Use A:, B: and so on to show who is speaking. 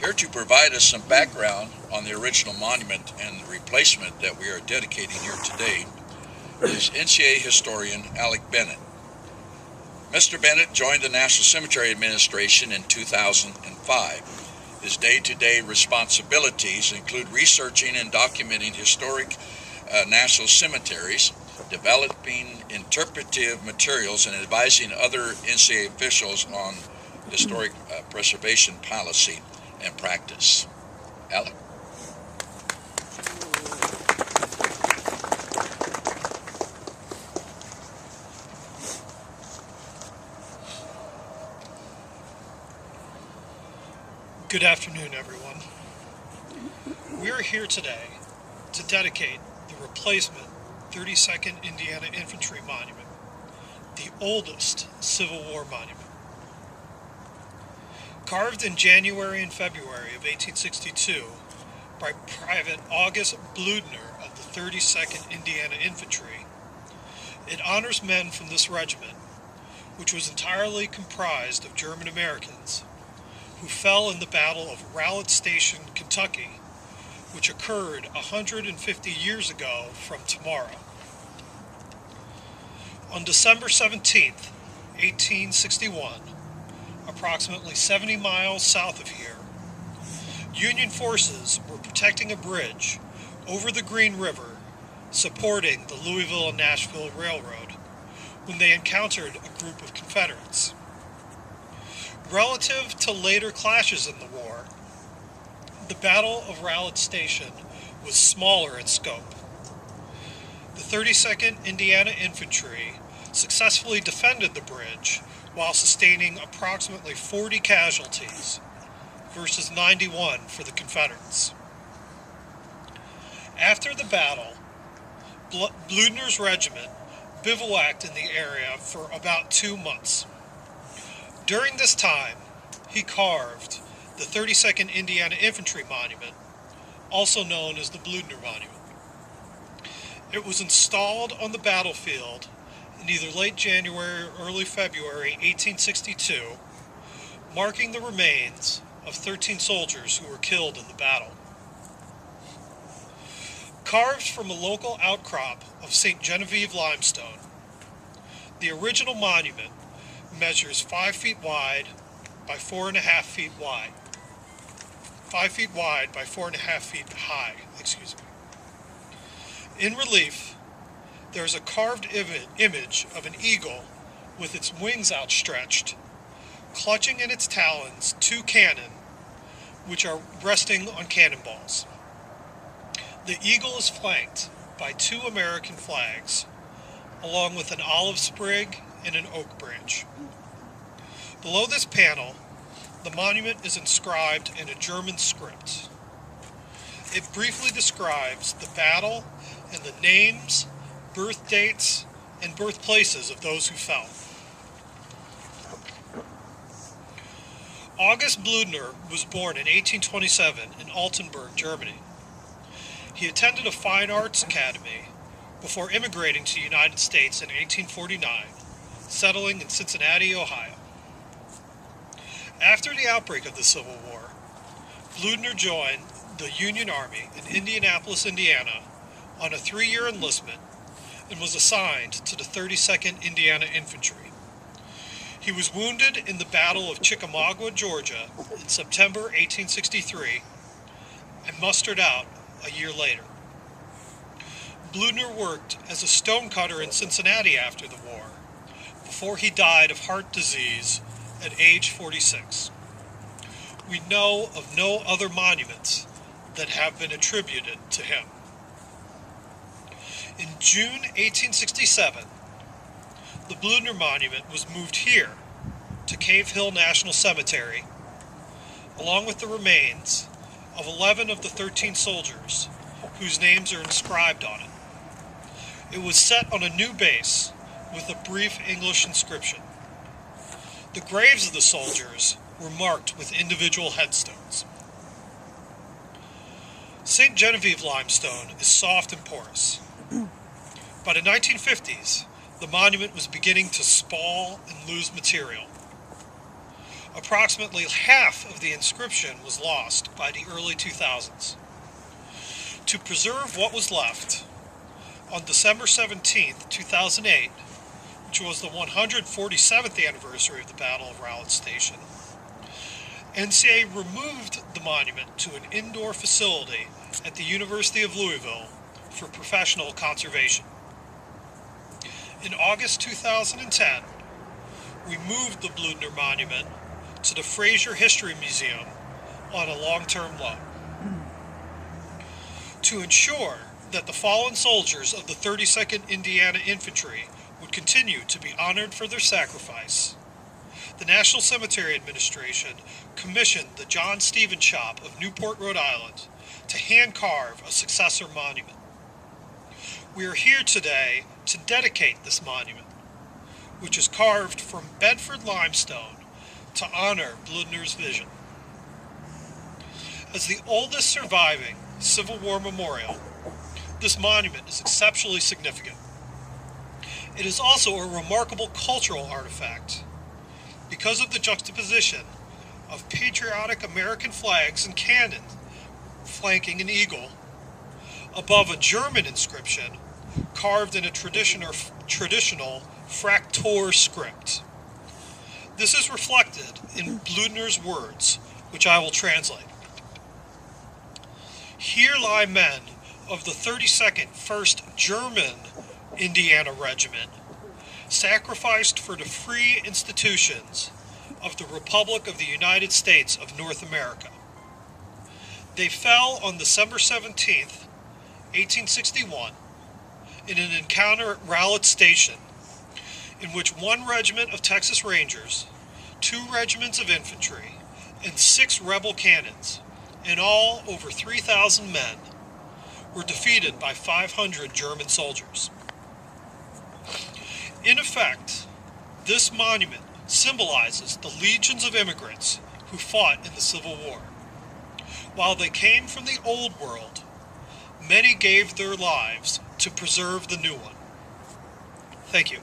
A: Here to provide us some background on the original monument and the replacement that we are dedicating here today is NCA historian Alec Bennett. Mr. Bennett joined the National Cemetery Administration in 2005. His day-to-day responsibilities include researching and documenting historic national cemeteries, developing interpretive materials, and advising other NCA officials on historic preservation policy and practice. Alec?
B: Good afternoon, everyone. We are here today to dedicate the replacement 32nd Indiana Infantry Monument, the oldest Civil War monument. Carved in January and February of 1862 by Private August Bloedner of the 32nd Indiana Infantry, it honors men from this regiment, which was entirely comprised of German Americans, who fell in the Battle of Rowlett Station, Kentucky, which occurred 150 years ago from tomorrow. On December 17th, 1861, approximately 70 miles south of here, Union forces were protecting a bridge over the Green River supporting the Louisville and Nashville Railroad when they encountered a group of Confederates. Relative to later clashes in the war, the Battle of Rowlett Station was smaller in scope. The 32nd Indiana Infantry successfully defended the bridge while sustaining approximately 40 casualties versus 91 for the Confederates. After the battle, Bloedner's regiment bivouacked in the area for about 2 months. During this time, he carved the 32nd Indiana Infantry Monument, also known as the Bloedner Monument. It was installed on the battlefield in either late January or early February 1862, marking the remains of 13 soldiers who were killed in the battle. Carved from a local outcrop of St. Genevieve limestone, the original monument measures 5 feet wide by 4.5 feet wide. 5 feet wide by 4.5 feet high, In relief, there is a carved image of an eagle with its wings outstretched, clutching in its talons 2 cannon, which are resting on cannonballs. The eagle is flanked by 2 American flags, along with an olive sprig and an oak branch. Below this panel, the monument is inscribed in a German script. It briefly describes the battle and the names, birth dates, and birthplaces of those who fell. August Bloedner was born in 1827 in Altenburg, Germany. He attended a fine arts academy before immigrating to the United States in 1849, settling in Cincinnati, Ohio. After the outbreak of the Civil War, Bloedner joined the Union Army in Indianapolis, Indiana, on a 3-year enlistment and was assigned to the 32nd Indiana Infantry. He was wounded in the Battle of Chickamauga, Georgia, in September 1863 and mustered out a year later. Bloedner worked as a stonecutter in Cincinnati after the war, before he died of heart disease at age 46. We know of no other monuments that have been attributed to him. In June 1867, the Bloedner Monument was moved here to Cave Hill National Cemetery, along with the remains of 11 of the 13 soldiers whose names are inscribed on it. It was set on a new base with a brief English inscription. The graves of the soldiers were marked with individual headstones. St. Genevieve limestone is soft and porous. By the 1950s, the monument was beginning to spall and lose material. Approximately half of the inscription was lost by the early 2000s. To preserve what was left, on December 17, 2008, which was the 147th anniversary of the Battle of Rowlett Station, NCA removed the monument to an indoor facility at the University of Louisville for professional conservation. In August 2010, we moved the Bloedner Monument to the Fraser History Museum on a long-term loan. To ensure that the fallen soldiers of the 32nd Indiana Infantry would continue to be honored for their sacrifice, the National Cemetery Administration commissioned the John Stevens Shop of Newport, Rhode Island, to hand-carve a successor monument. We are here today to dedicate this monument, which is carved from Bedford limestone to honor Bloedner's vision. As the oldest surviving Civil War memorial, this monument is exceptionally significant. It is also a remarkable cultural artifact because of the juxtaposition of patriotic American flags and cannon flanking an eagle above a German inscription carved in a traditional Fraktur script. This is reflected in Bloedner's words, which I will translate. Here lie men of the 32nd 1st German Indiana Regiment, sacrificed for the free institutions of the Republic of the United States of North America. They fell on December 17th, 1861, in an encounter at Rowlett Station, in which 1 regiment of Texas Rangers, 2 regiments of infantry, and 6 rebel cannons, in all over 3,000 men, were defeated by 500 German soldiers. In effect, this monument symbolizes the legions of immigrants who fought in the Civil War. While they came from the Old World, many gave their lives to preserve the new one. Thank you.